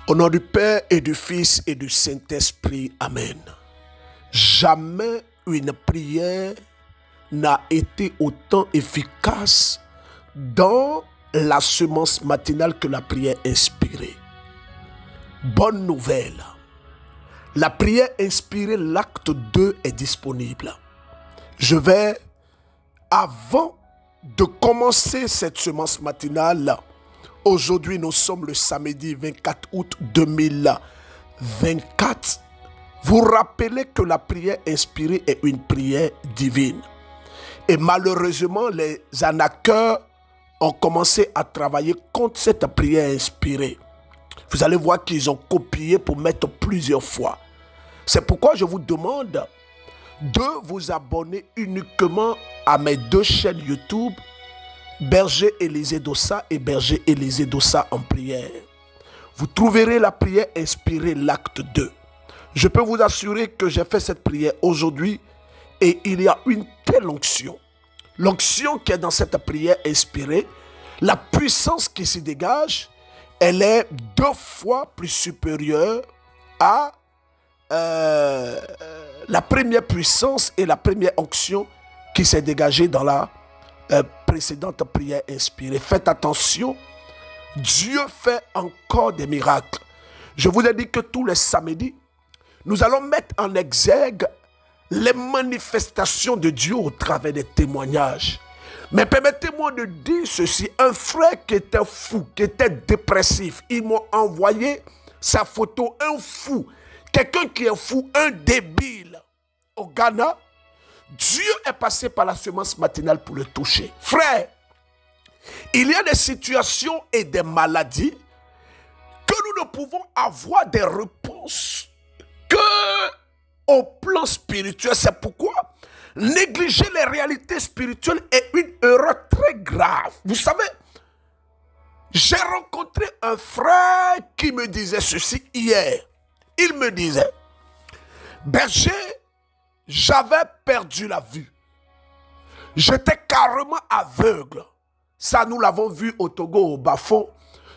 Au nom du Père et du Fils et du Saint-Esprit, Amen. Jamais une prière n'a été autant efficace dans la semence matinale que la prière inspirée. Bonne nouvelle, la prière inspirée, l'acte 2 est disponible. Je vais, avant de commencer cette semence matinale, aujourd'hui nous sommes le samedi 24 août 2024, vous rappelez que la prière inspirée est une prière divine. Et malheureusement, les arnaqueurs ont commencé à travailler contre cette prière inspirée. Vous allez voir qu'ils ont copié pour mettre plusieurs fois. C'est pourquoi je vous demande de vous abonner uniquement à mes deux chaînes YouTube, Berger Élisée Dossa et Berger Élisée Dossa en prière. Vous trouverez la prière inspirée, l'acte 2. Je peux vous assurer que j'ai fait cette prière aujourd'hui et il y a une telle onction. L'onction qui est dans cette prière inspirée, la puissance qui s'y dégage, elle est 2 fois plus supérieure à la première puissance et la première onction qui s'est dégagée dans la précédente prière inspirée. Faites attention, Dieu fait encore des miracles. Je vous ai dit que tous les samedis, nous allons mettre en exergue les manifestations de Dieu au travers des témoignages. Mais permettez-moi de dire ceci, un frère qui était fou, qui était dépressif, il m'a envoyé sa photo, un fou, quelqu'un qui est fou, un débile. Au Ghana, Dieu est passé par la semence matinale pour le toucher. Frère, il y a des situations et des maladies que nous ne pouvons avoir des réponses que au plan spirituel. C'est pourquoi négliger les réalités spirituelles est une erreur très grave. Vous savez, j'ai rencontré un frère qui me disait ceci hier. Il me disait, berger, j'avais perdu la vue. J'étais carrément aveugle. Ça, nous l'avons vu au Togo, au Bafon.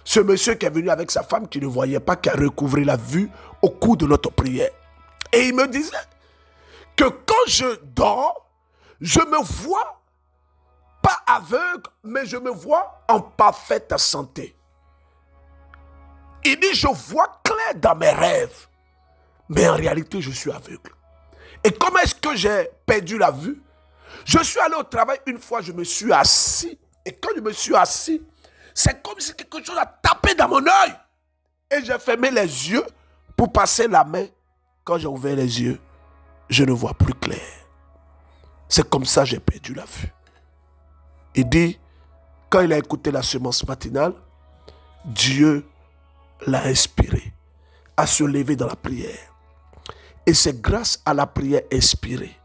Ce monsieur qui est venu avec sa femme qui ne voyait pas, qui a recouvré la vue au cours de notre prière. Et il me disait que quand je dors, je me vois pas aveugle, mais je me vois en parfaite santé. Il dit, je vois clair dans mes rêves, mais en réalité, je suis aveugle. Et comment est-ce que j'ai perdu la vue? Je suis allé au travail une fois, je me suis assis. Et quand je me suis assis, c'est comme si quelque chose a tapé dans mon œil. Et j'ai fermé les yeux pour passer la main. Quand j'ai ouvert les yeux, je ne vois plus clair. C'est comme ça que j'ai perdu la vue. Il dit, quand il a écouté la semence matinale, Dieu l'a inspiré à se lever dans la prière. Et c'est grâce à la prière inspirée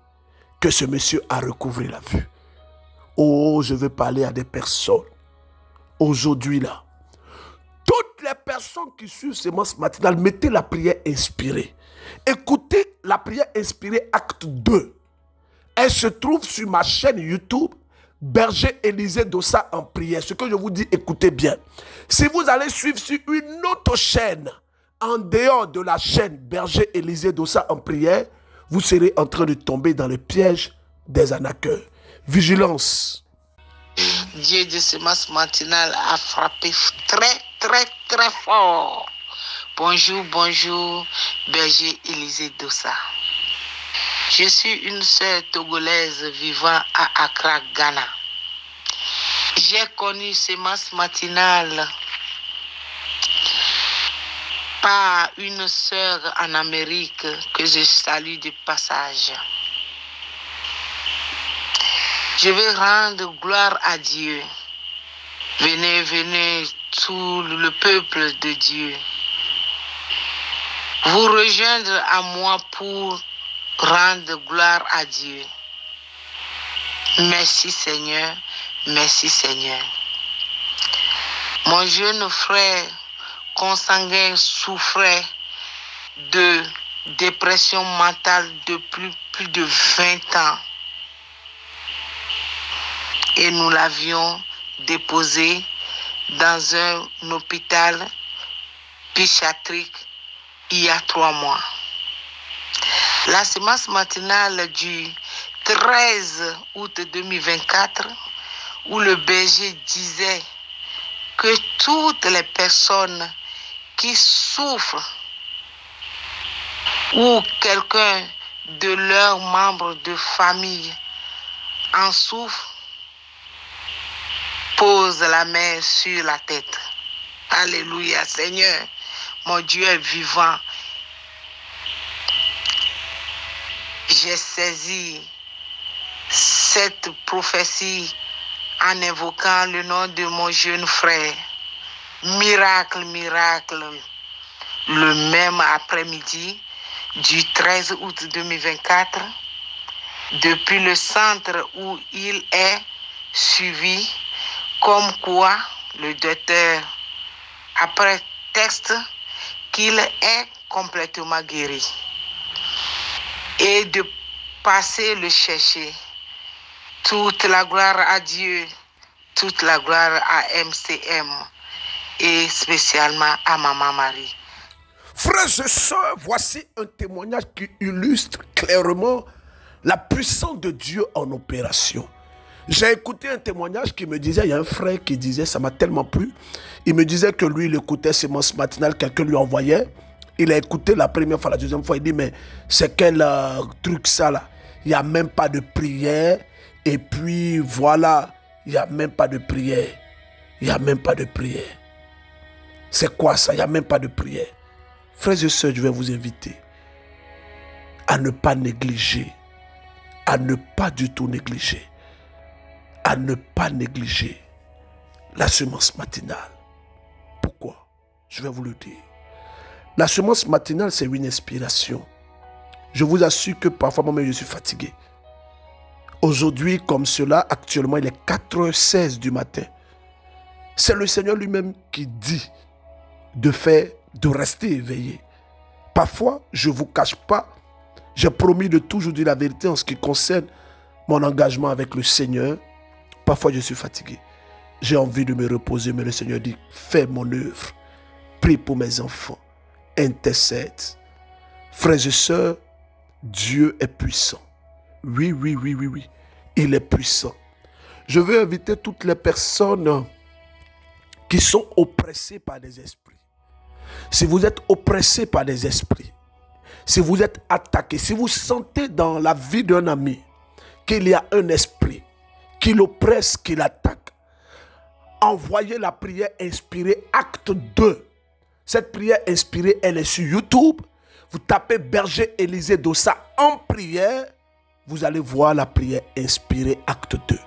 que ce monsieur a recouvré la vue. Oh, je veux parler à des personnes. Aujourd'hui là, toutes les personnes qui suivent semence matinale, mettez la prière inspirée. Écoutez la prière inspirée acte 2. Elle se trouve sur ma chaîne YouTube, Berger Élisée Dossa en prière. Ce que je vous dis, écoutez bien. Si vous allez suivre sur une autre chaîne, en dehors de la chaîne Berger Élisée Dossa en prière, vous serez en train de tomber dans le piège des arnaqueurs. Vigilance. Dieu de semence matinale a frappé très fort. Bonjour, Berger Élisée Dossa. Je suis une sœur togolaise vivant à Accra, Ghana. J'ai connu semence matinale par une sœur en Amérique que je salue de passage. Je vais rendre gloire à Dieu. Venez, tout le peuple de Dieu. Vous rejoindre à moi pour rendre gloire à Dieu. Merci Seigneur, merci Seigneur. Mon jeune frère consanguin souffrait de dépression mentale depuis plus de 20 ans. Et nous l'avions déposé dans un hôpital psychiatrique il y a 3 mois. La séance matinale du 13 août 2024, où le berger disait que toutes les personnes qui souffrent ou quelqu'un de leurs membres de famille en souffre, pose la main sur la tête. Alléluia, Seigneur, mon Dieu est vivant. J'ai saisi cette prophétie en invoquant le nom de mon jeune frère. Miracle, miracle. Le même après-midi du 13 août 2024, depuis le centre où il est suivi, comme quoi le docteur, après texte, qu'il est complètement guéri. Et de passer le chercher. Toute la gloire à Dieu, toute la gloire à MCM et spécialement à Maman Marie. Frères et sœurs, voici un témoignage qui illustre clairement la puissance de Dieu en opération. J'ai écouté un témoignage qui me disait, il y a un frère qui disait, ça m'a tellement plu, il me disait que lui, il écoutait séance matinale, quelqu'un lui envoyait, il a écouté la première fois, la deuxième fois, il dit, mais c'est quel truc ça là? Il n'y a même pas de prière, et puis voilà, il n'y a même pas de prière. Il n'y a même pas de prière. C'est quoi ça? Il n'y a même pas de prière. Frères et sœurs, je vais vous inviter à ne pas négliger, à ne pas du tout négliger, à ne pas négliger la semence matinale. Pourquoi? Je vais vous le dire. La semence matinale, c'est une inspiration. Je vous assure que parfois moi-même je suis fatigué. Aujourd'hui, comme cela, actuellement, il est 4h16 du matin. C'est le Seigneur lui-même qui dit de rester éveillé. Parfois, je ne vous cache pas, j'ai promis de toujours dire la vérité en ce qui concerne mon engagement avec le Seigneur. Parfois, je suis fatigué. J'ai envie de me reposer, mais le Seigneur dit, fais mon œuvre. Prie pour mes enfants. Intercède. Frères et sœurs, Dieu est puissant. Oui, oui, oui, oui, oui. Il est puissant. Je veux inviter toutes les personnes qui sont oppressées par des esprits. Si vous êtes oppressé par des esprits, si vous êtes attaqué, si vous sentez dans la vie d'un ami qu'il y a un esprit qui l'oppresse, qui l'attaque, envoyez la prière inspirée, acte 2. Cette prière inspirée, elle est sur YouTube. Vous tapez Berger Élisée Dossa en prière. Vous allez voir la prière inspirée, acte 2.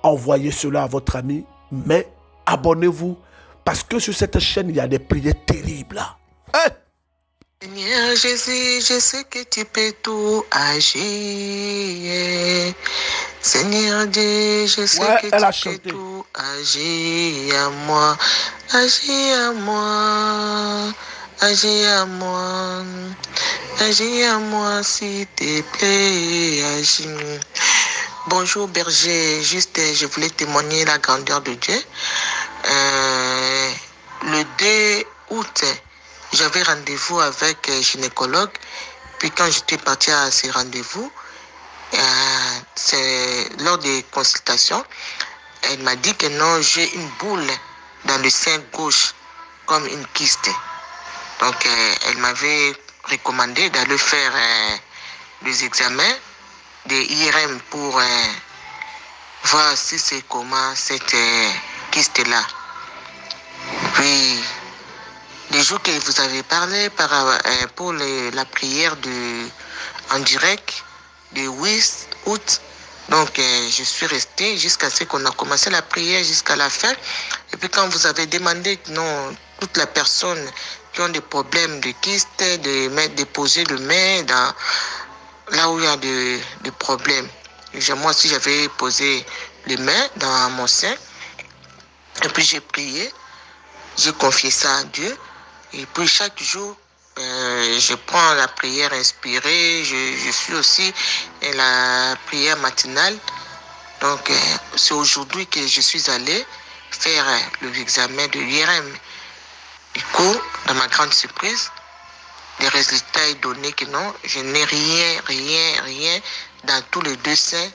Envoyez cela à votre ami, mais abonnez-vous. Parce que sur cette chaîne, il y a des prières terribles. Hein? Seigneur Jésus, je sais que tu peux tout agir. Seigneur Dieu, je sais que tu peux tout agir à moi. Agis à moi. Agis à moi. Agis à moi, s'il te plaît. Agis. Bonjour berger, juste je voulais témoigner la grandeur de Dieu. Le 2 août, j'avais rendez-vous avec un gynécologue. Puis quand j'étais partie à ce rendez-vous, c'est lors des consultations, elle m'a dit que non, j'ai une boule dans le sein gauche, comme une kyste. Donc elle m'avait recommandé d'aller faire des examens de IRM pour voir si c'est comment cette kyste-là. Puis, les jours que vous avez parlé pour la prière en direct de 8 août, donc je suis restée jusqu'à ce qu'on a commencé la prière jusqu'à la fin. Et puis quand vous avez demandé, non, toutes les personnes qui ont des problèmes de kyste, de poser le main dans là où il y a des problèmes. Moi aussi, j'avais posé les mains dans mon sein. Et puis j'ai prié. J'ai confié ça à Dieu. Et puis chaque jour, je prends la prière inspirée. Je suis aussi la prière matinale. Donc, c'est aujourd'hui que je suis allée faire l'examen de l'IRM. Du coup, dans ma grande surprise, les résultats est donné que non, je n'ai rien dans tous les deux seins.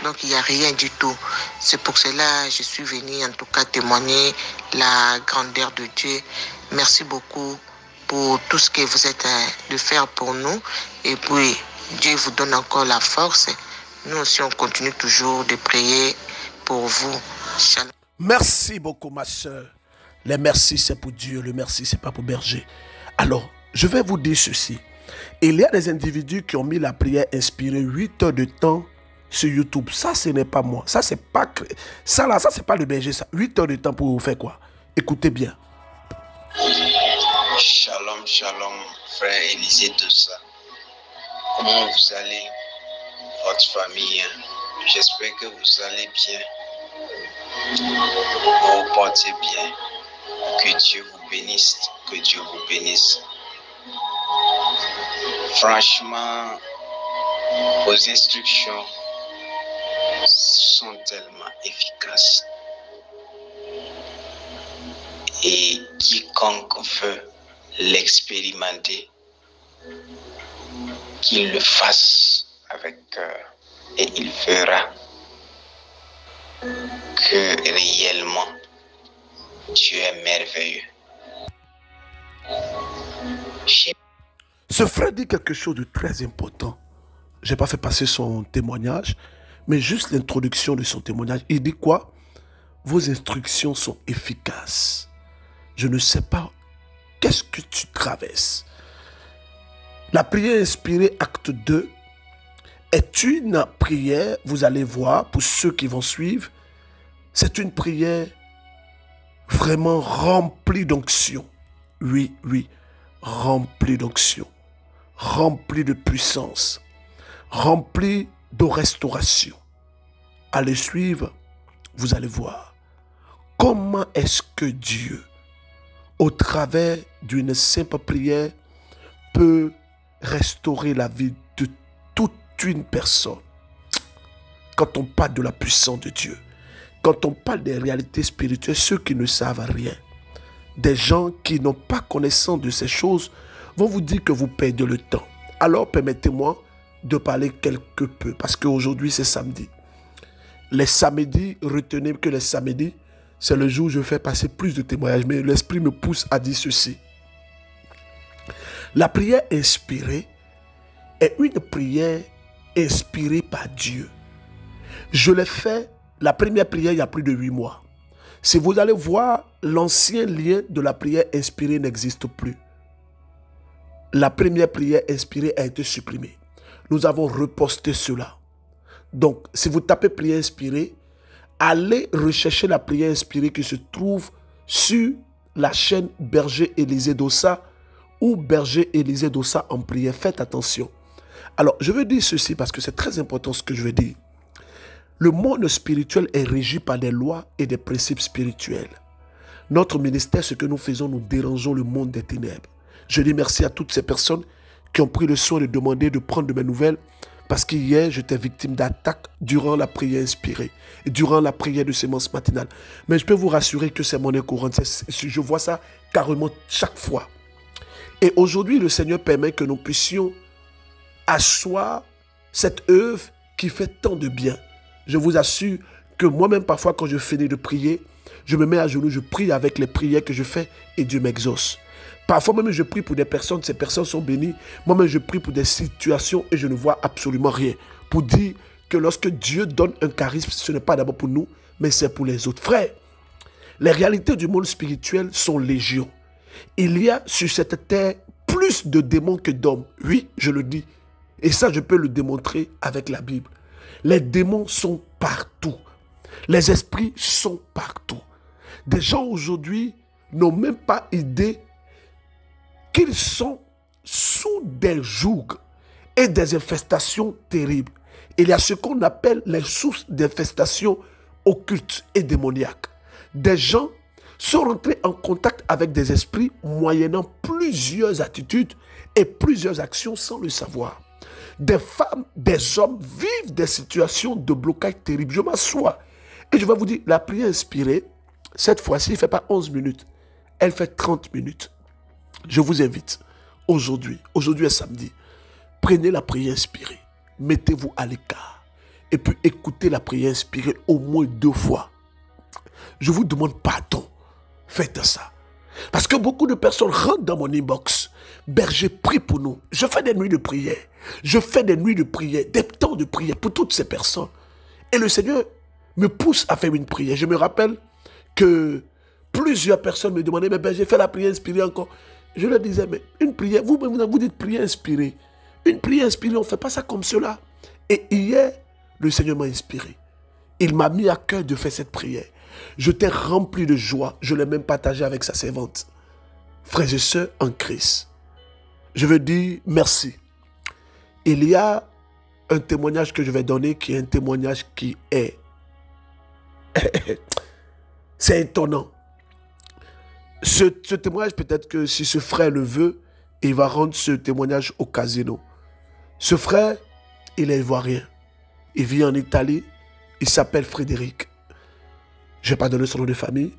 Donc, il n'y a rien du tout. C'est pour cela que je suis venue en tout cas témoigner la grandeur de Dieu. Merci beaucoup pour tout ce que vous êtes de faire pour nous. Et puis, Dieu vous donne encore la force. Nous aussi, on continue toujours de prier pour vous. Shalom. Merci beaucoup, ma soeur. Les merci, c'est pour Dieu. Le merci, c'est pas pour berger. Alors, je vais vous dire ceci. Il y a des individus qui ont mis la prière inspirée 8 heures de temps sur YouTube. Ça, ce n'est pas moi. Ça, c'est pas... Ça, là, ça, c'est pas le berger, ça. 8 heures de temps pour vous faire quoi? Écoutez bien. Shalom, shalom, frère Élisée Dossa. Comment vous allez, votre famille? J'espère que vous allez bien. Vous vous portez bien. Que Dieu vous bénisse. Que Dieu vous bénisse. Franchement, vos instructions sont tellement efficaces. Et quiconque veut l'expérimenter, qu'il le fasse avec cœur. Et il verra que réellement, Dieu est merveilleux. Ce frère dit quelque chose de très important. Je n'ai pas fait passer son témoignage, mais juste l'introduction de son témoignage. Il dit quoi? Vos instructions sont efficaces. Je ne sais pas qu'est-ce que tu traverses. La prière inspirée, acte 2, est une prière, vous allez voir, pour ceux qui vont suivre, c'est une prière vraiment remplie d'onction. Oui, remplie d'onction, remplie de puissance, remplie de restauration. Allez suivre, vous allez voir comment est-ce que Dieu, au travers d'une simple prière, peut restaurer la vie de toute une personne. Quand on parle de la puissance de Dieu, quand on parle des réalités spirituelles, ceux qui ne savent rien, des gens qui n'ont pas connaissance de ces choses, vont vous dire que vous perdez le temps. Alors permettez-moi de parler quelque peu, parce qu'aujourd'hui c'est samedi. Les samedis, retenez que les samedis, c'est le jour où je fais passer plus de témoignages, mais l'Esprit me pousse à dire ceci. La prière inspirée est une prière inspirée par Dieu. Je l'ai fait, la première prière, il y a plus de 8 mois. Si vous allez voir, l'ancien lien de la prière inspirée n'existe plus. La première prière inspirée a été supprimée. Nous avons reposté cela. Donc, si vous tapez prière inspirée, allez rechercher la prière inspirée qui se trouve sur la chaîne Berger Élisée Dossa ou Berger Élisée Dossa en prière. Faites attention. Alors, je veux dire ceci parce que c'est très important ce que je veux dire. Le monde spirituel est régi par des lois et des principes spirituels. Notre ministère, ce que nous faisons, nous dérangeons le monde des ténèbres. Je dis merci à toutes ces personnes qui ont pris le soin de demander de prendre de mes nouvelles parce qu'hier, j'étais victime d'attaques durant la prière inspirée, et durant la prière de sémence matinale. Mais je peux vous rassurer que c'est monnaie courante. Je vois ça carrément chaque fois. Et aujourd'hui, le Seigneur permet que nous puissions asseoir cette œuvre qui fait tant de bien. Je vous assure que moi-même, parfois, quand je finis de prier, je me mets à genoux, je prie avec les prières que je fais et Dieu m'exauce. Parfois même, je prie pour des personnes, ces personnes sont bénies. Moi-même, je prie pour des situations et je ne vois absolument rien. Pour dire que lorsque Dieu donne un charisme, ce n'est pas d'abord pour nous, mais c'est pour les autres. Frères, les réalités du monde spirituel sont légion. Il y a sur cette terre plus de démons que d'hommes. Oui, je le dis. Et ça, je peux le démontrer avec la Bible. Les démons sont partout. Les esprits sont partout. Des gens aujourd'hui n'ont même pas idée qu'ils sont sous des jougs et des infestations terribles. Il y a ce qu'on appelle les sources d'infestations occultes et démoniaques. Des gens sont rentrés en contact avec des esprits moyennant plusieurs attitudes et plusieurs actions sans le savoir. Des femmes, des hommes vivent des situations de blocage terribles. Je m'assois et je vais vous dire, la prière inspirée, cette fois-ci, il ne fait pas 11 minutes. Elle fait 30 minutes. Je vous invite, aujourd'hui est samedi, prenez la prière inspirée. Mettez-vous à l'écart. Et puis écoutez la prière inspirée au moins 2 fois. Je vous demande pardon. Faites ça. Parce que beaucoup de personnes rentrent dans mon inbox. Berger, prie pour nous. Je fais des nuits de prière. Je fais des nuits de prière, des temps de prière pour toutes ces personnes. Et le Seigneur me pousse à faire une prière. Je me rappelle que plusieurs personnes me demandaient, mais Berger, fais la prière inspirée encore. Je leur disais, mais une prière, vous dites prière inspirée. Une prière inspirée, on ne fait pas ça comme cela. Et hier, le Seigneur m'a inspiré. Il m'a mis à cœur de faire cette prière. Je t'ai rempli de joie. Je l'ai même partagé avec sa servante. Frères et sœurs en Christ, je veux dire merci. Il y a un témoignage que je vais donner qui est un témoignage qui est... C'est étonnant. Ce témoignage, peut-être que si ce frère le veut, il va rendre ce témoignage au casino. Ce frère, il est ivoirien. Il vit en Italie. Il s'appelle Frédéric. Je ne vais pas donner son nom de famille.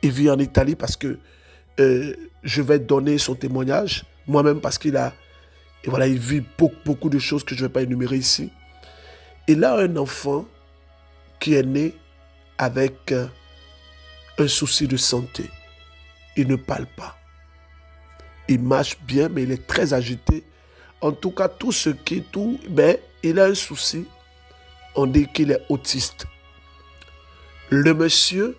Il vit en Italie parce que je vais donner son témoignage. Moi-même parce qu'il a... Et voilà, il vit beaucoup de choses que je ne vais pas énumérer ici. Il a un enfant qui est né avec un souci de santé. Il ne parle pas. Il marche bien, mais il est très agité. En tout cas, il a un souci. On dit qu'il est autiste. Le monsieur,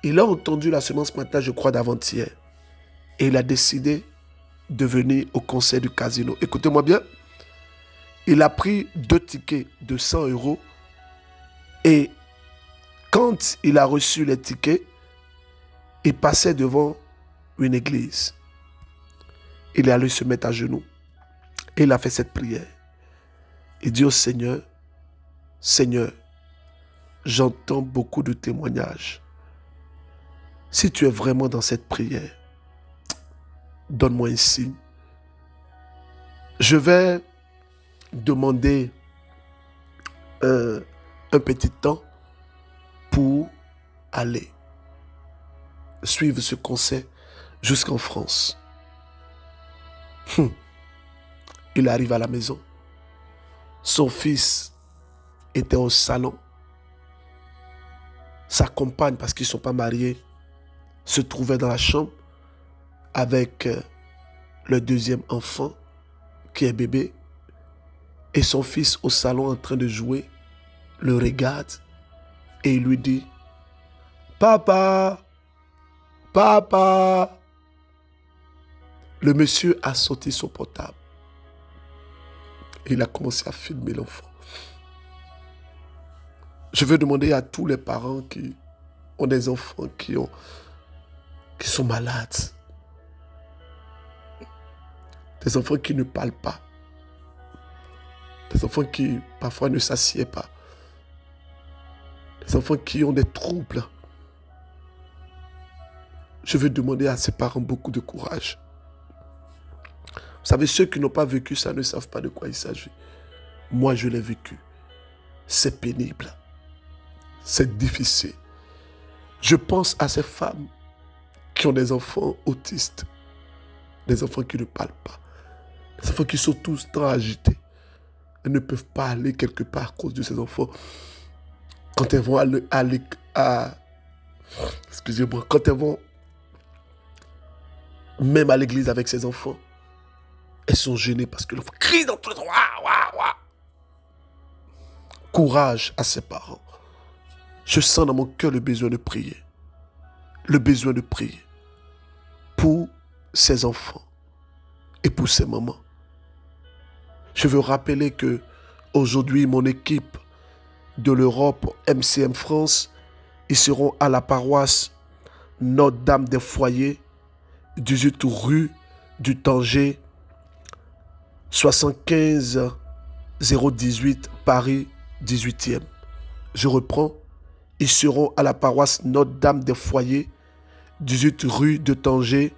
il a entendu la semence matin, je crois, d'avant-hier. Et il a décidé de venir au concert du casino. Écoutez-moi bien. Il a pris 2 tickets de 100 €. Et quand il a reçu les tickets, il passait devant une église. Il est allé se mettre à genoux. Et il a fait cette prière. Il dit au Seigneur, Seigneur, j'entends beaucoup de témoignages. Si tu es vraiment dans cette prière, donne-moi un signe. Je vais demander un petit temps pour aller suivre ce concert jusqu'en France. Il arrive à la maison. Son fils était au salon. Sa compagne, parce qu'ils ne sont pas mariés, se trouvait dans la chambre avec le 2e enfant qui est bébé. Et son fils au salon en train de jouer le regarde et il lui dit, Papa, papa. Le monsieur a sorti son portable. Il a commencé à filmer l'enfant. Je veux demander à tous les parents qui ont des enfants qui sont malades. Des enfants qui ne parlent pas. Des enfants qui parfois ne s'assiedent pas. Des enfants qui ont des troubles. Je veux demander à ces parents beaucoup de courage. Vous savez, ceux qui n'ont pas vécu ça ne savent pas de quoi il s'agit. Moi, je l'ai vécu. C'est pénible. C'est difficile. Je pense à ces femmes qui ont des enfants autistes. Des enfants qui ne parlent pas. Des enfants qui sont tous le temps agités. Elles ne peuvent pas aller quelque part à cause de ces enfants. Quand elles vont excusez-moi, quand elles vont même à l'église avec ses enfants, elles sont gênées parce que l'enfant crie dans tous les endroits. Courage à ses parents. Je sens dans mon cœur le besoin de prier. Le besoin de prier pour ses enfants et pour ses mamans. Je veux rappeler que aujourd'hui, mon équipe de l'Europe, MCM France, ils seront à la paroisse Notre-Dame des Foyers, 18 rue du Tanger, 75 018 Paris 18e. Je reprends. Ils seront à la paroisse Notre-Dame des Foyers, 18 rue de Tanger,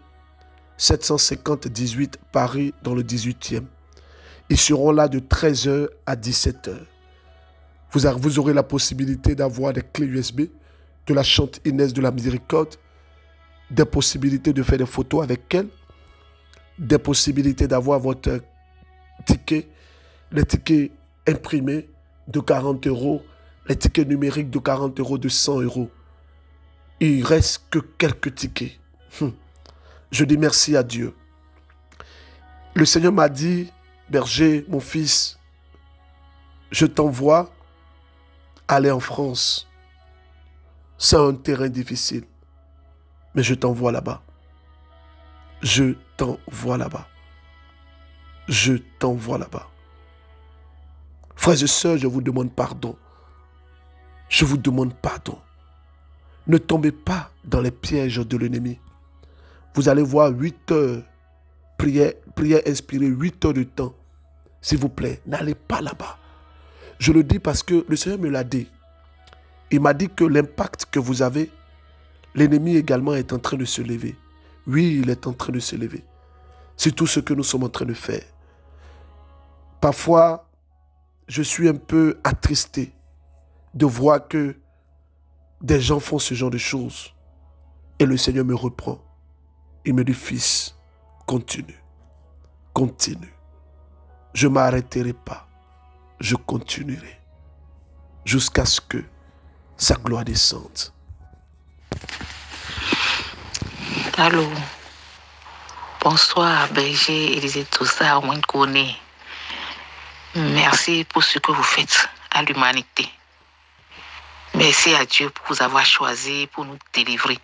750 18 Paris dans le 18e. Ils seront là de 13h à 17h. Vous aurez la possibilité d'avoir des clés USB de la Chante Inès de la Miséricorde des possibilités de faire des photos avec elle, des possibilités d'avoir votre ticket, les tickets imprimés de 40 €, les tickets numériques de 40 €, de 100 €. Il ne reste que quelques tickets. Je dis merci à Dieu. Le Seigneur m'a dit, berger, mon fils, je t'envoie aller en France. C'est un terrain difficile, mais je t'envoie là-bas. Je t'envoie là-bas. Je t'envoie là-bas. Frères et sœurs, je vous demande pardon. Je vous demande pardon. Ne tombez pas dans les pièges de l'ennemi. Vous allez voir 8 heures, prière inspirée, 8 heures de temps. S'il vous plaît, n'allez pas là-bas. Je le dis parce que le Seigneur me l'a dit. Il m'a dit que l'impact que vous avez, l'ennemi également est en train de se lever. Oui, il est en train de se lever. C'est tout ce que nous sommes en train de faire. Parfois, je suis un peu attristé de voir que des gens font ce genre de choses. Et le Seigneur me reprend. Il me dit, fils, continue. Continue. Je ne m'arrêterai pas. Je continuerai. Jusqu'à ce que sa gloire descende. Allô. Bonsoir, berger Élisée Tossa, on me connaît. Merci pour ce que vous faites à l'humanité. Merci à Dieu pour vous avoir choisi, pour nous délivrer.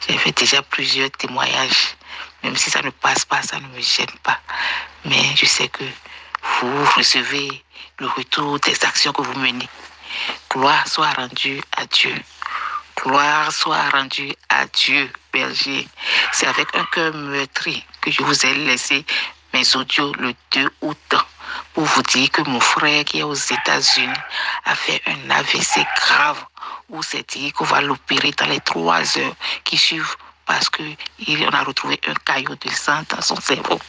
J'ai fait déjà plusieurs témoignages. Même si ça ne passe pas, ça ne me gêne pas. Mais je sais que vous recevez le retour des actions que vous menez. Gloire soit rendue à Dieu. Gloire soit rendue à Dieu, berger. C'est avec un cœur meurtri que je vous ai laissé mes audios le 2 août pour vous dire que mon frère qui est aux États-Unis a fait un AVC grave où c'est dit qu'on va l'opérer dans les 3 heures qui suivent parce qu'on a retrouvé un caillot de sang dans son cerveau.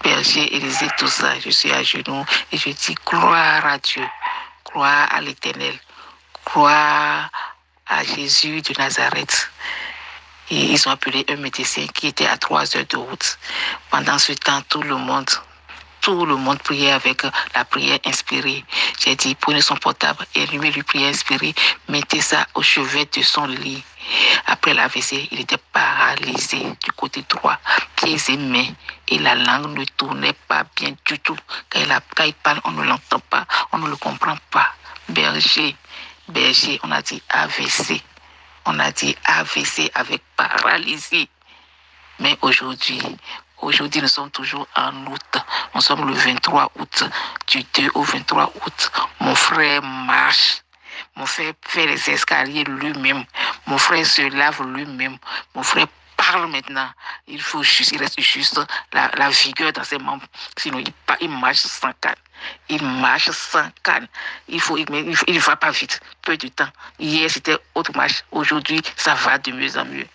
Berger Élisée, tout ça, je suis à genoux et je dis gloire à Dieu, gloire à l'Éternel, gloire à Jésus de Nazareth. Et ils ont appelé un médecin qui était à 3 heures de route. Pendant ce temps, tout le monde priait avec la prière inspirée. J'ai dit, prenez son portable et allumez lui prière inspirée, mettez ça au chevet de son lit. Après l'AVC, il était paralysé du côté droit, pieds et mains, et la langue ne tournait pas bien du tout. Quand il parle, on ne l'entend pas, on ne le comprend pas. Berger, on a dit AVC. On a dit AVC avec paralysie. Mais aujourd'hui, nous sommes toujours en août. Nous sommes le 23 août. Du 2 au 23 août, mon frère marche. Mon frère fait les escaliers lui-même. Mon frère se lave lui-même. Mon frère parle maintenant. Il reste juste la vigueur dans ses membres. Sinon, il marche sans calme. Il marche sans calme. Il ne va pas vite. Peu de temps. Hier, c'était autre marche. Aujourd'hui, ça va de mieux en mieux.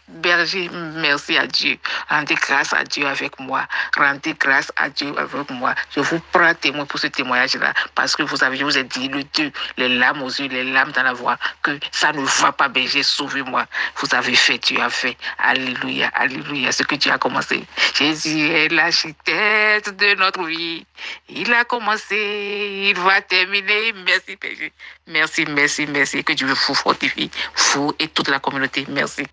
Berger, merci à Dieu. Rendez grâce à Dieu avec moi. Rendez grâce à Dieu avec moi. Je vous prends témoin pour ce témoignage-là parce que je vous ai dit le 2, les larmes aux yeux, les larmes dans la voix, que ça ne va pas, berger, sauvez-moi. Vous avez fait, Dieu a fait. Alléluia, alléluia, ce que Dieu a commencé. Jésus est l'architecte de notre vie. Il a commencé, il va terminer. Merci, berger. Merci. Que Dieu vous fortifie, vous et toute la communauté. Merci.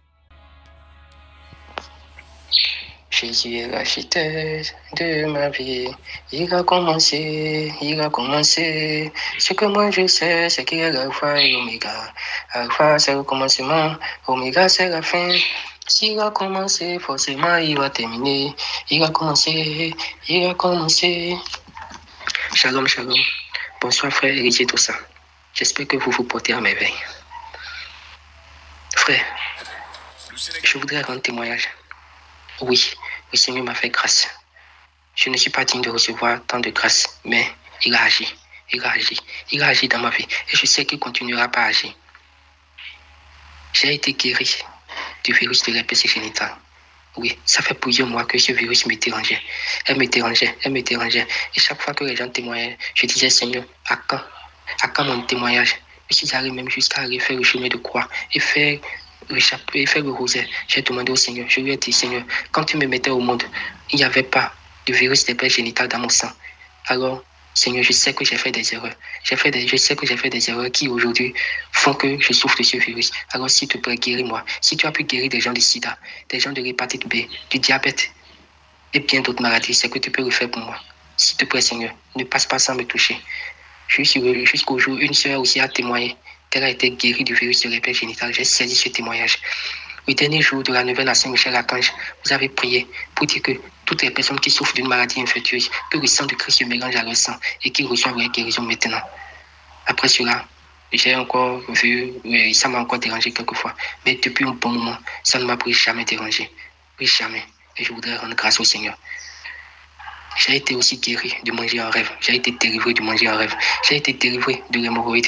Jésus est l'architecte de ma vie. Il a commencé. Ce que moi je sais, c'est qu'il est l'alpha et l'oméga. Alpha, c'est le commencement. Oméga, c'est la fin. S'il a commencé, forcément, il va terminer. Il a commencé. Shalom. Bonsoir, frère Élisée, tout ça. J'espère que vous vous portez à merveille. Frère, je voudrais rendre témoignage. Oui, le Seigneur m'a fait grâce. Je ne suis pas digne de recevoir tant de grâce, mais il a agi. Il a agi dans ma vie. Et je sais qu'il continuera à agir. J'ai été guéri du virus de l'herpès génitale. Oui, ça fait plusieurs mois que ce virus me dérangeait. Elle me dérangeait. Et chaque fois que les gens témoignaient, je disais, Seigneur, à quand mon témoignage? Et s'ils arrivent même jusqu'à aller faire le chemin de croix et faire faire le rosaire. J'ai demandé au Seigneur, je lui ai dit, Seigneur, quand tu me mettais au monde, il n'y avait pas de virus des plaies génitales dans mon sang. Alors, Seigneur, je sais que j'ai fait des erreurs. Je sais que j'ai fait des erreurs qui aujourd'hui font que je souffre de ce virus. Alors, s'il te plaît, guéris-moi. Si tu as pu guérir des gens du sida, des gens de l'hépatite B, du diabète et bien d'autres maladies, c'est que tu peux le faire pour moi. S'il te plaît, Seigneur, ne passe pas sans me toucher. Jusqu'au jour, une sœur aussi a témoigné qu'elle a été guérie du virus de la plaies génitales. J'ai saisi ce témoignage. Le dernier jour de la neuvaine à Saint-Michel-Archange, vous avez prié pour dire que toutes les personnes qui souffrent d'une maladie infectieuse, que le sang de Christ se mélange à leur sang et qu'ils reçoivent leur guérison maintenant. Après cela, j'ai encore vu, ça m'a encore dérangé quelquefois, mais depuis un bon moment, ça ne m'a plus jamais dérangé. Plus jamais. Et je voudrais rendre grâce au Seigneur. J'ai été aussi guéri de manger en rêve. J'ai été délivré de manger en rêve. J'ai été délivré de l'hémorroïde.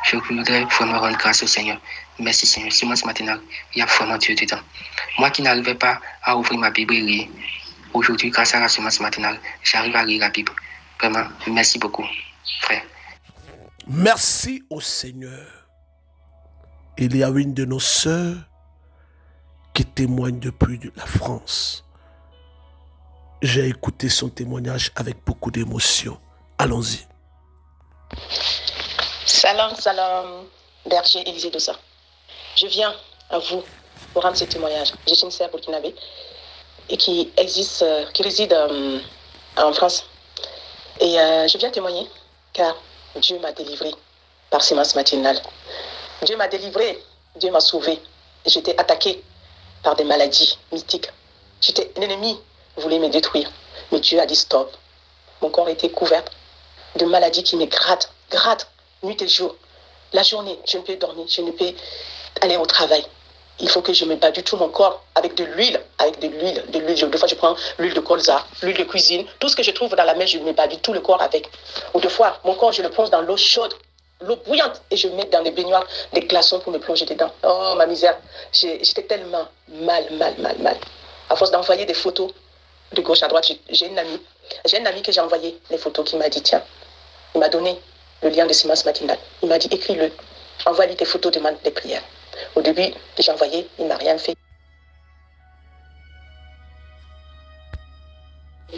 Je voudrais vraiment rendre grâce au Seigneur. Merci Seigneur. Semence matinale, il y a vraiment Dieu dedans. Moi qui n'arrivais pas à ouvrir ma Bible et lire, aujourd'hui, grâce à la semence matinale, j'arrive à lire la Bible. Vraiment, merci beaucoup, frère. Merci au Seigneur. Il y a une de nos sœurs qui témoigne depuis la France. J'ai écouté son témoignage avec beaucoup d'émotion. Allons-y. Salam, salam, berger Élisée Dossa. Je viens à vous pour rendre ce témoignage. Je suis une sœur burkinabé et qui réside en France. Et je viens témoigner car Dieu m'a délivré par sémence matinale. Dieu m'a délivré, Dieu m'a sauvé. J'étais attaqué par des maladies mythiques. L'ennemi voulait me détruire, mais Dieu a dit stop. Mon corps était couvert de maladies qui me grattent nuit et jour. La journée, je ne peux dormir, je ne peux aller au travail. Il faut que je me batte du tout mon corps avec de l'huile. Des fois, je prends l'huile de colza, l'huile de cuisine. Tout ce que je trouve dans la mer, je me bats du tout le corps avec. Ou des fois, mon corps, je le plonge dans l'eau chaude, l'eau bouillante, et je mets dans les baignoires des glaçons pour me plonger dedans. Oh, ma misère. J'étais tellement mal. À force d'envoyer des photos de gauche à droite, j'ai une amie que j'ai envoyé les photos qui m'a dit, tiens, il m'a donné le lien de sémence matinale. Il m'a dit, écris-le, envoie-lui tes photos, demande des prières. Au début, j'ai envoyé, il ne m'a rien fait.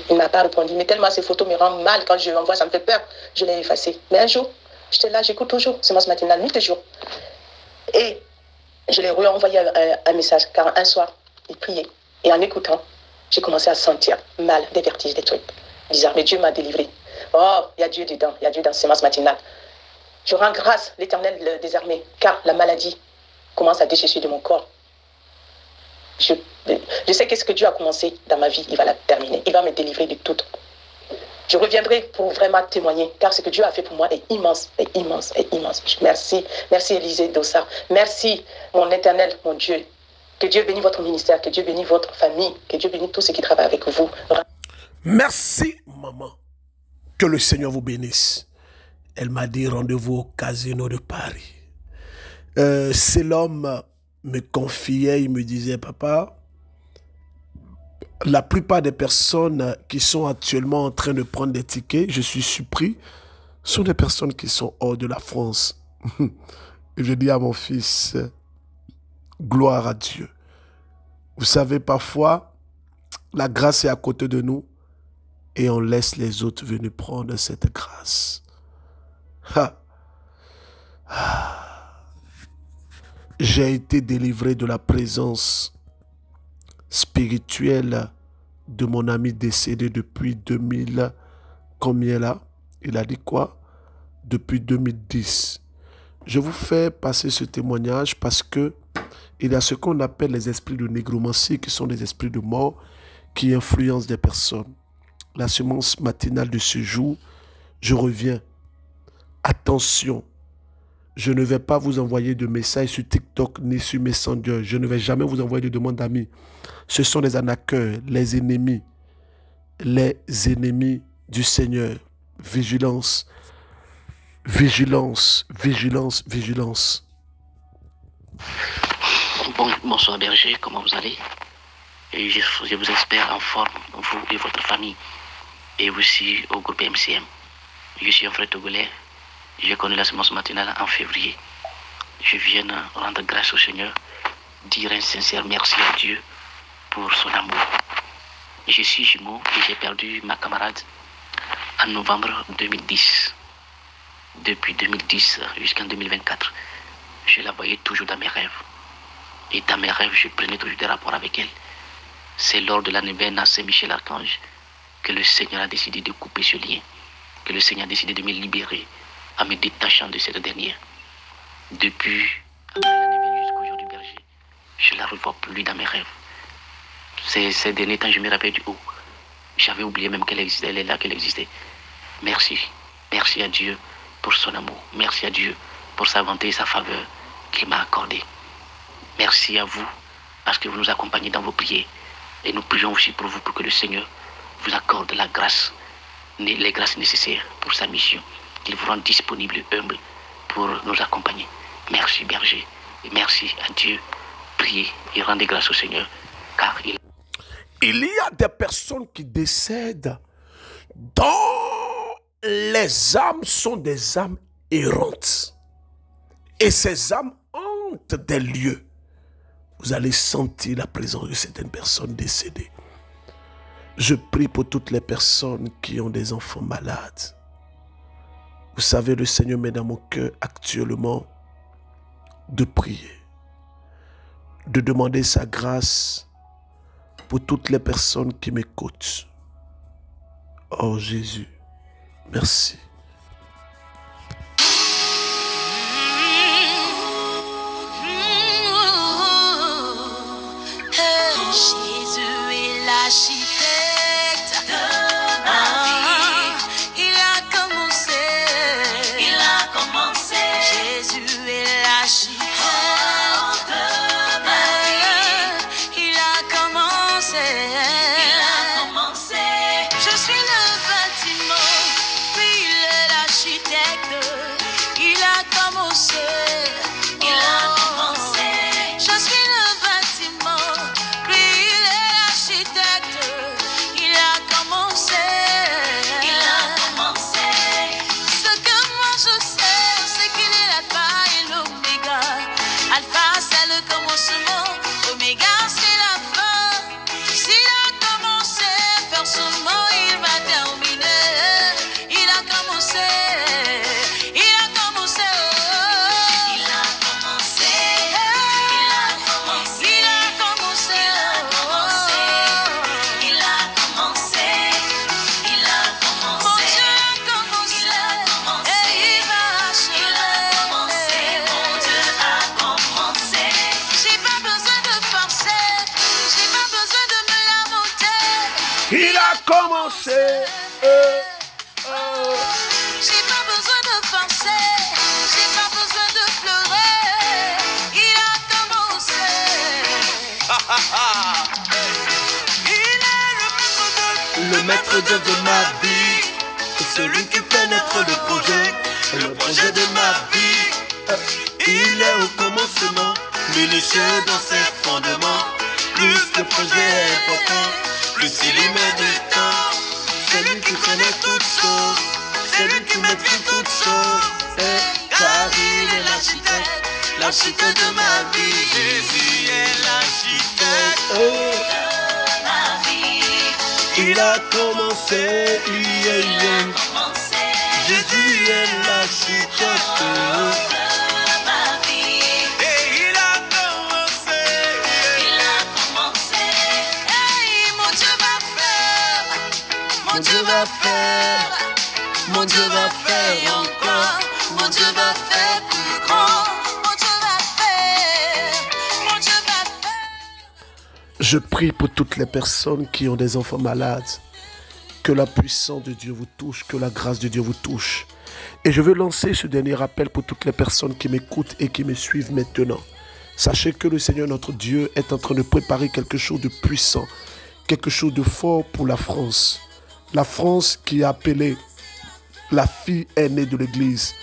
Il ne m'a pas répondu, mais tellement ces photos me rendent mal quand je l'envoie, ça me fait peur. Je l'ai effacé. Mais un jour, j'étais là, j'écoute toujours sémence matinale, nuit et jour. Et je lui ai renvoyé un message, car un soir, il priait. Et en écoutant, j'ai commencé à sentir mal, des vertiges, des trucs. Bizarre, mais Dieu m'a délivré. Oh, il y a Dieu dedans, il y a Dieu dans sémence matinale. Je rends grâce, l'Éternel des armées, car la maladie commence à déchirer de mon corps. Je sais qu'est-ce que Dieu a commencé dans ma vie, il va la terminer. Il va me délivrer de tout. Je reviendrai pour vraiment témoigner, car ce que Dieu a fait pour moi est immense. Merci Élisée Dossa. Merci mon Éternel, mon Dieu. Que Dieu bénisse votre ministère, que Dieu bénisse votre famille, que Dieu bénisse tous ceux qui travaillent avec vous. Merci maman. Que le Seigneur vous bénisse. Elle m'a dit rendez-vous au Casino de Paris. C'est l'homme me confiait, il me disait, papa, la plupart des personnes qui sont actuellement en train de prendre des tickets, je suis surpris, sont des personnes qui sont hors de la France. Je dis à mon fils, gloire à Dieu. Vous savez, parfois, la grâce est à côté de nous et on laisse les autres venir prendre cette grâce. J'ai été délivré de la présence spirituelle de mon ami décédé depuis 2000. Combien là? Il a dit quoi? Depuis 2010. Je vous fais passer ce témoignage parce que il y a ce qu'on appelle les esprits de négromancie, qui sont des esprits de mort qui influencent des personnes. La semence matinale de ce jour, je reviens. Attention, je ne vais pas vous envoyer de messages sur TikTok ni sur Messenger. Je ne vais jamais vous envoyer de demandes d'amis. Ce sont les arnaqueurs, les ennemis du Seigneur. Vigilance, vigilance, vigilance, vigilance. Bonsoir berger, comment vous allez? Et je vous espère en forme, vous et votre famille, et aussi au groupe MCM. Je suis un frère togolais, j'ai connu la semence matinale en février. Je viens rendre grâce au Seigneur dire un sincère merci à Dieu pour son amour. Je suis jumeau et j'ai perdu ma camarade en novembre 2010. Depuis 2010 jusqu'en 2024, je la voyais toujours dans mes rêves. Et dans mes rêves, je prenais toujours des rapports avec elle. C'est lors de la neuvaine à Saint-Michel-Archange que le Seigneur a décidé de couper ce lien, que le Seigneur a décidé de me libérer en me détachant de cette dernière. Depuis après la neuvaine jusqu'au jour du berger, je ne la revois plus dans mes rêves. Ces derniers temps, je me rappelle du haut. J'avais oublié même qu'elle existait, elle est là, qu'elle existait. Merci. Merci à Dieu pour son amour. Merci à Dieu pour sa bonté et sa faveur qu'il m'a accordée. Merci à vous parce que vous nous accompagnez dans vos prières. Et nous prions aussi pour vous pour que le Seigneur vous accorde la grâce, les grâces nécessaires pour sa mission. Qu'il vous rende disponible et humble pour nous accompagner. Merci berger. Et merci à Dieu. Priez et rendez grâce au Seigneur car il y a des personnes qui décèdent dont les âmes sont des âmes errantes. Et ces âmes hantent des lieux. Vous allez sentir la présence de certaines personnes décédées. Je prie pour toutes les personnes qui ont des enfants malades. Vous savez, le Seigneur met dans mon cœur actuellement de prier, de demander sa grâce pour toutes les personnes qui m'écoutent. Oh Jésus, merci. Jésus est l'architecte de ma vie. Il a commencé. Jésus est l'architecte de ma vie. Il a commencé. Je suis le bâtiment, puis il est l'architecte. Il a commencé. Je suis le bâtiment, puis il est l'architecte. Il a commencé. Ce que moi je sais, c'est qu'il est l'alpha et l'oméga. Alpha c'est le commencement, oméga c'est la fin. S'il a commencé, forcément il va terminer. Il a commencé. Il a commencé. Il a commencé. Il a commencé. Il a commencé. Il a commencé. Il a commencé. Mon Dieu a commencé. Et il va achever. Mon Dieu a commencé. J'ai pas besoin de forcer. J'ai pas besoin de me lamenter. Il a commencé. J'ai pas besoin de forcer. J'ai pas besoin de pleurer. Il a commencé. Il est Le maître de ma vie, celui qui fait naître le projet de ma vie. Il est au commencement, minutieux dans ses fondements. Plus le projet est important, plus il y met du temps. C'est lui qui connaît toutes choses, c'est lui qui maîtrise toutes choses. Car il est l'architecte de ma vie. Jésus est l'architecte de ma vie. Il a commencé, Jésus est l'architecte. De ma vie. Et il a commencé. Il a commencé. Hey, mon Dieu va faire. Mon Dieu va faire. Mon Dieu va faire encore. Mon Dieu va faire plus grand. Mon Dieu va faire. Mon Dieu va faire. Je prie pour toutes les personnes qui ont des enfants malades. Que la puissance de Dieu vous touche, que la grâce de Dieu vous touche. Et je veux lancer ce dernier appel pour toutes les personnes qui m'écoutent et qui me suivent maintenant. Sachez que le Seigneur notre Dieu est en train de préparer quelque chose de puissant, quelque chose de fort pour la France. La France qui est appelée la fille aînée de l'Église.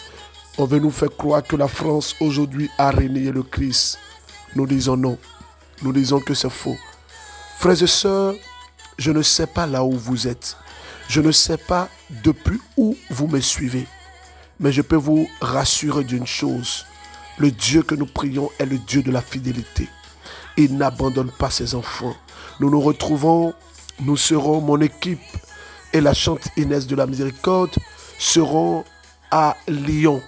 On veut nous faire croire que la France aujourd'hui a régné le Christ. Nous disons non. Nous disons que c'est faux. Frères et sœurs, je ne sais pas là où vous êtes. Je ne sais pas depuis où vous me suivez. Mais je peux vous rassurer d'une chose. Le Dieu que nous prions est le Dieu de la fidélité. Il n'abandonne pas ses enfants. Nous nous retrouvons, nous serons, mon équipe et la chante Inès de la Miséricorde seront à Lyon.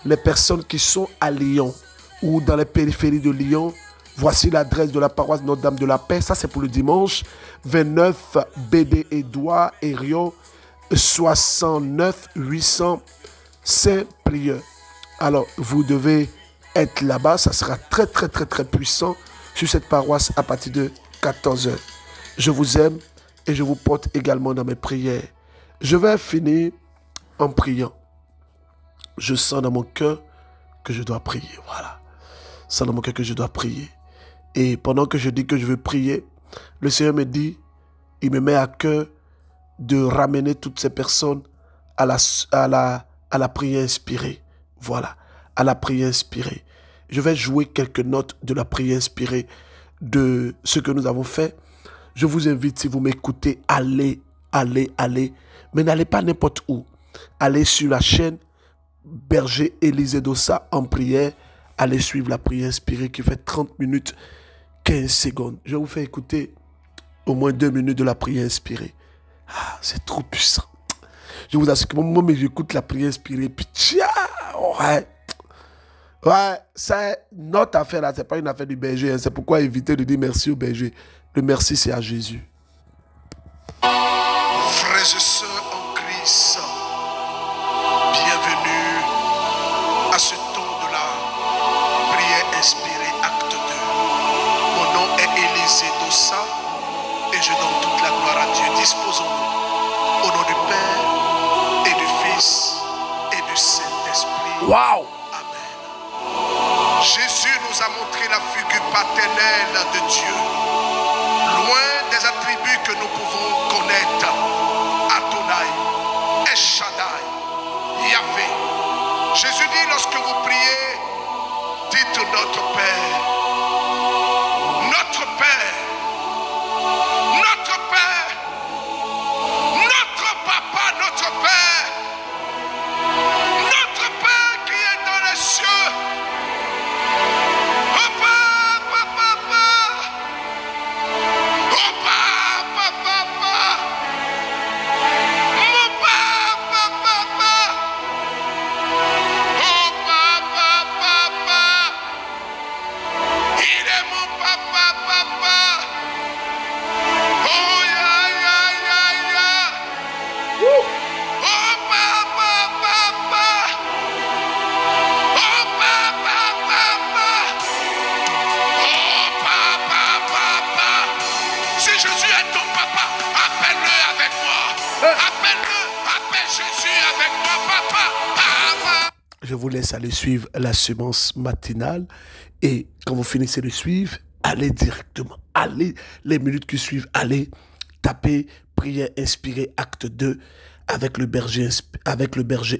Les personnes qui sont à Lyon ou dans les périphéries de Lyon, voici l'adresse de la paroisse Notre-Dame de la Paix. Ça, c'est pour le dimanche. 29 BD Édouard et Rio, 69 800 Saint-Prieur. Alors, vous devez être là-bas. Ça sera très puissant sur cette paroisse à partir de 14 h. Je vous aime et je vous porte également dans mes prières. Je vais finir en priant. Je sens dans mon cœur que je dois prier. Voilà. Je sens dans mon cœur que je dois prier. Et pendant que je dis que je veux prier, le Seigneur me dit, il me met à cœur de ramener toutes ces personnes à la prière inspirée. Voilà, à la prière inspirée. Je vais jouer quelques notes de la prière inspirée de ce que nous avons fait. Je vous invite, si vous m'écoutez, allez. Mais n'allez pas n'importe où. Allez sur la chaîne Berger Élisée Dossa en prière. Allez suivre la prière inspirée qui fait 30 minutes, 15 secondes. Je vais vous faire écouter au moins 2 minutes de la prière inspirée. Ah, c'est trop puissant. Je vous assure que moi, j'écoute la prière inspirée. Puis, tiens, ouais, c'est notre affaire là. C'est pas une affaire du berger. Hein. C'est pourquoi éviter de dire merci au berger. Le merci, c'est à Jésus. Frères et sœurs en Christ, bienvenue à ce temps de la prière inspirée, acte 2. Mon nom est Élisée Dossa et je donne toute la gloire à Dieu. Disposons-nous au nom du Père et du Fils et du Saint-Esprit. Wow! Amen. Jésus nous a montré la figure paternelle de Dieu, loin des attributs que nous pouvons connaître. Adonai, El Shaddai, Yahvé. Jésus dit, lorsque vous priez, dites notre Père. Notre Père. Notre Père. Notre Papa, notre Père. Notre Père qui est dans les cieux. Oh Papa, Papa. Oh Papa, Papa. Mon Papa, Papa. Oh Papa, Papa. Il est mon Papa, Papa. Oh ya ya ya ya. Oh Papa, Papa. Oh Papa, Papa. Oh Papa, Papa. Si Jésus est ton papa, appelle-le avec moi. Appelle-le, appelle Jésus avec moi, papa. Papa. Je vous laisse aller suivre la sémence matinale et quand vous finissez de suivre, allez directement. Allez, les minutes qui suivent, allez taper prière inspirée acte 2 avec le berger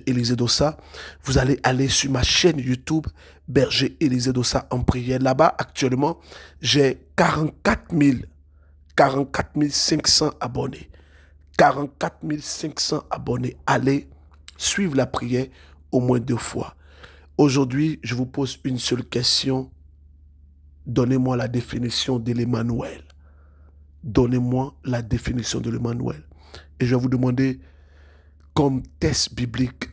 Élisée Dossa. Vous allez aller sur ma chaîne YouTube Berger Élisée Dossa en prière. Là-bas, actuellement, j'ai 44 500 abonnés. 44 500 abonnés. Allez suivre la prière au moins 2 fois. Aujourd'hui, je vous pose une seule question. Donnez-moi la définition de l'Emmanuel. Donnez-moi la définition de l'Emmanuel. Et je vais vous demander, comme test biblique,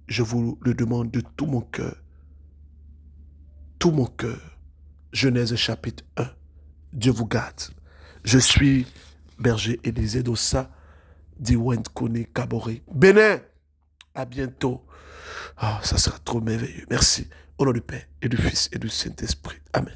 je vous le demande de tout mon cœur. Tout mon cœur. Genèse chapitre 1. Dieu vous garde. Je suis Berger Élisée Dossa, d'Iwent Kone Kaboré. Bénin, à bientôt. Oh, ça sera trop merveilleux. Merci. Au nom du Père et du Fils et du Saint-Esprit. Amen.